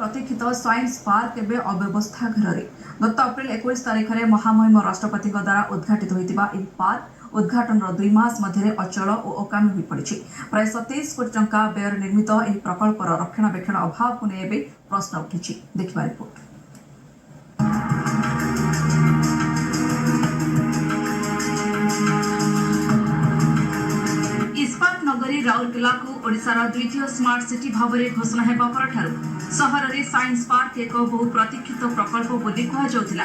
प्रतीक्षित science park एवं अव्यवस्था घर गत अप्रैल 21 तारीख में महामहिम राष्ट्रपति द्वारा उद्घाटित होता पार्क उद्घाटन 2 मास मध्य अचल और अकामी हो पड़ी। प्राय 27 कोटी टंका व्यय निर्मित यह प्रकल्पर रक्षणाबेक्षण अभाव को नहीं प्रश्न उठी। देखा रिपोर्ट। इस्पात नगरी राउरकेला को ओडिशार द्वितीय स्मार्ट सिटी भाव में घोषणा होगा पर सहर में साइंस पार्क एक बहु प्रतीक्षित प्रकल्प बोली कहुला।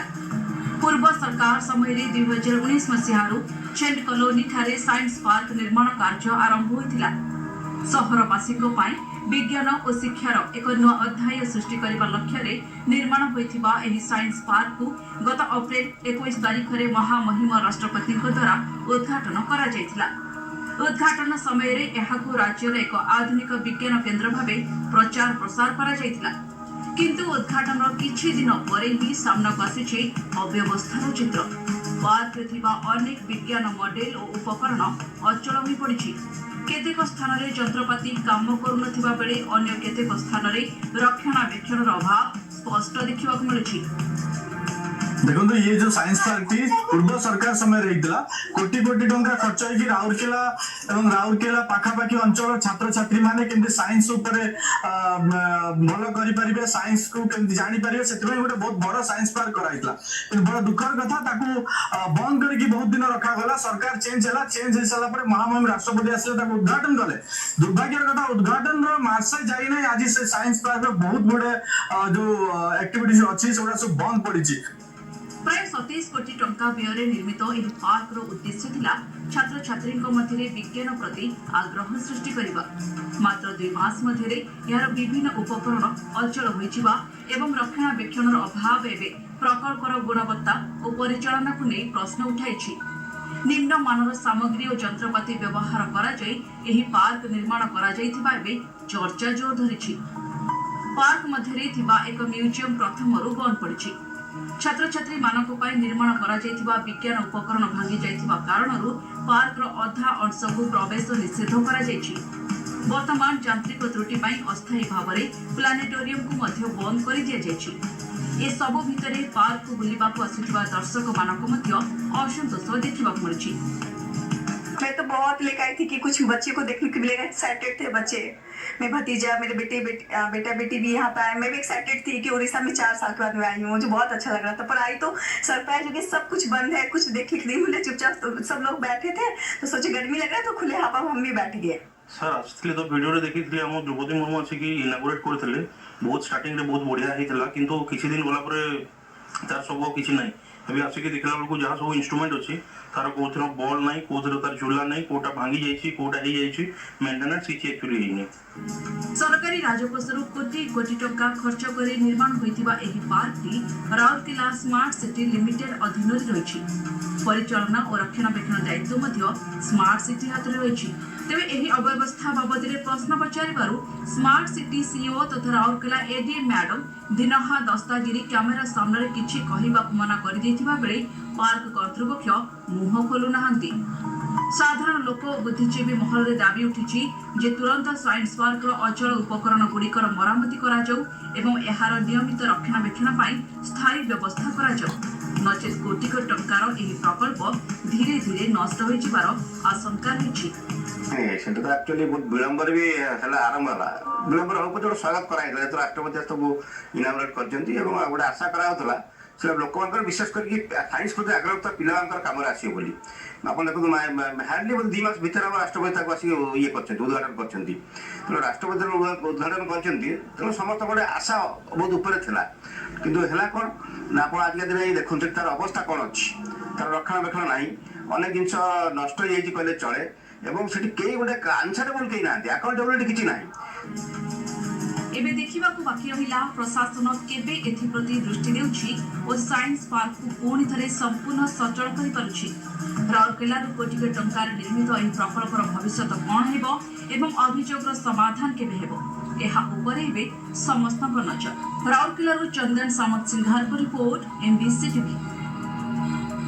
पूर्व सरकार समय 2019 मसीह चेंड कॉलोनी ठारे साइंस पार्क निर्माण कार्य आरंभ होता। सहरवासी विज्ञान और शिक्षार एक नुआ अध्याय सृष्टि करने लक्ष्य निर्माण होता साइंस पार्क को गत अप्रैल 21 तारीख में महामहिम राष्ट्रपति द्वारा उद्घाटन करा। उद्घाटन समय राज्य एक आधुनिक विज्ञान केन्द्र भाव प्रचार प्रसार करा। किंतु उद्घाटन किछि दिन पर ही सामना को आसी अव्यवस्थार चित्र। पार्क अनेक विज्ञान मॉडल और उपकरण अचल हो पड़ी। केतेक स्थान में यंत्रपाति काम करुनथिबा बेले अन्य केतेक स्थान में रक्षणाबेक्षण अभाव स्पष्ट देखा मिलुछि। देखो ये जो साइंस पार्क थी पूर्व सरकार समय रहीला कोटी कोटी टंका खर्च होगी राउरकेला एवं राउरकेला पाखापाखी अंचल छात्र छात्री माने केमती साइंस ऊपर भल करि परिबे साइंस को केमती जानि परिबे सेतबे गोटे बहुत बड़ साइंस पार्क कराइतला। कि बड़ दुखर कथा ताकू बंद करके बहुत दिन रखा गला। सरकार चेंज हेसाला पर महामहिम राष्ट्रपति आसले ताकू उद्घाटन कले। दुर्भाग्यर कथा उद्घाटन रो मासे जाई नै आज से साइंस पार्क रो बहुत बड़े जो एक्टिविटीज अछि सेडा सब बंद पड़िछि। प्राय 27 कोटी टंका व्यय निर्मित यह पार्क उद्देश्य थिला छात्र छात्री मध्य विज्ञान प्रति आग्रह सृष्टि करबा। मात्र 2 मास मध्य यार विभिन्न उपकरण अचल होइचिबा एवं रक्षणाबेक्षण अभाव एवं प्रकल्पर गुणवत्ता और परिचालना को नहीं प्रश्न उठाइछि। निम्न मानर सामग्री और यंत्रपाति व्यवहार करा जाय एही पार्क निर्माण करा जायथिबा एबे चर्चा जोर धरिछि। पार्क मध्य थिबा एक म्यूजियम प्रथमरु बंद पड़िछि। छात्र छात्री मानक निर्माण करा विज्ञान उपकरण भांगी जाइथिबा कारणरू पार्क अधा अंश को प्रवेश निषेध करा जाइछि। वर्तमान यांत्रिक त्रुटि अस्थायी भाव में प्लानेटोरियम को मध्य बंद कर दिया जाइछि। ए सब भितरे पार्क को बुलिबा को आसुथिबा दर्शक मानक मध्य असंतोष देखिबा मिलुछि। मैं तो बहुत लेकर आई थी कि कुछ बच्चे को देखने के लिए एक्साइटेड थे बच्चे। मेरे भतीजा मेरे बेटा बेटी भी यहाँ पे आए। मैं भी एक्साइटेड थी कि उड़ीसा में 4 साल के बाद मैं आई हूँ। मुझे बहुत अच्छा लग रहा था पर आई तो सरप्राइज हो गई। सब कुछ बंद है, कुछ देखने के नहीं मिले। चुपचाप तो सब लोग बैठे थे तो सोचे गर्मी लग रहा है तो खुले हवा हम भी बैठ गए। सर आसले तो वीडियो देखी आम द्रौपदी मुर्मू आसिक इनागोरेट करते बहुत स्टार्टिंग बहुत बढ़िया होता किंतु किसी दिन गला तार सब किसी ना अभी आसिक देखला बेलू जहाँ सब इंस्ट्रूमेंट अच्छी तार कौन बल ना कौन तार झूला ना कौटा भांगी जाइए कौटा मेंटेनेंस किसी एक्चुअली होनी। सरकारी राजकोषर कोटी कोटी टंका खर्च कर निर्माण होइतिबा एही पार्कटी राउरकेला स्मार्ट सिटी लिमिटेड अधीन रही। परिचालना और रक्षणाबेक्षण दायित्व मध्य स्मार्ट सिटी हाथ में रही। तेबे एही अव्यवस्था बाबद प्रश्न पचारिबारु स्मार्ट सिटी सीईओ तथा राउरकेला एडी मैडम दिनहा दस्तागिरी कैमेरा सामने किछि कहिबाकु मना कर दैथिबा बेले पार्क कर्तृपक्ष मुह खोलु नाहंती। साधारण लोक बुद्धिजीवी महल में दाबी उठी जे तुरंत साइंस पार्क अचल उपकरण गुड़िकर मरामती करा जाऊ एवं एहार नियमित रक्षणाबेक्षण स्थायी व्यवस्था करा जाऊ। नचेत कोटी कोटी टंकार एही प्रकल्प धीरे धीरे नष्ट हो जिबार आशंका रही। सेटा तो एक्चुअली बहुत विलंबर भी आरंभ है। विलंबर हम जो स्वागत कराइला राष्ट्रपति सब इनागोरेट करछंती एवं गोटे आशा कराउतला से लोक विशेष करके साइंस प्रति आग्रह था पिला कम आसो बोली आप देखो हार्डली 2 मास भर राष्ट्रपति आसिक ये उद्घाटन कर राष्ट्रपति उद्घाटन कर समस्त गोटे आशा बहुत ऊपर था किंतु है कौन ना आप आज दिन देखते तार अवस्था कौन अच्छी तार रक्षणाबेक्षण ना अनेक जिन नष्ट कहले चले एवं से कई गोटे आंसरेबल कहीं ना अकाउंटेबिलिटी किसी ना। एबे देखिबा को बाकी रहिला प्रशासन केबे एथि प्रति दृष्टि देउछि और साइंस पार्क को पुणी थरे संपूर्ण सचल करि पारुछि। राउरकेला कोटी कोटी टंकार निर्मित एही प्रकल्पर भविष्य कौन हेबो एवं अभियोगर समाधान केबे हेबो एहा ऊपर एबे समस्त नजर। राउरकेला चंदन सामंत सिंघार को रिपोर्ट एमबीसी टीवी।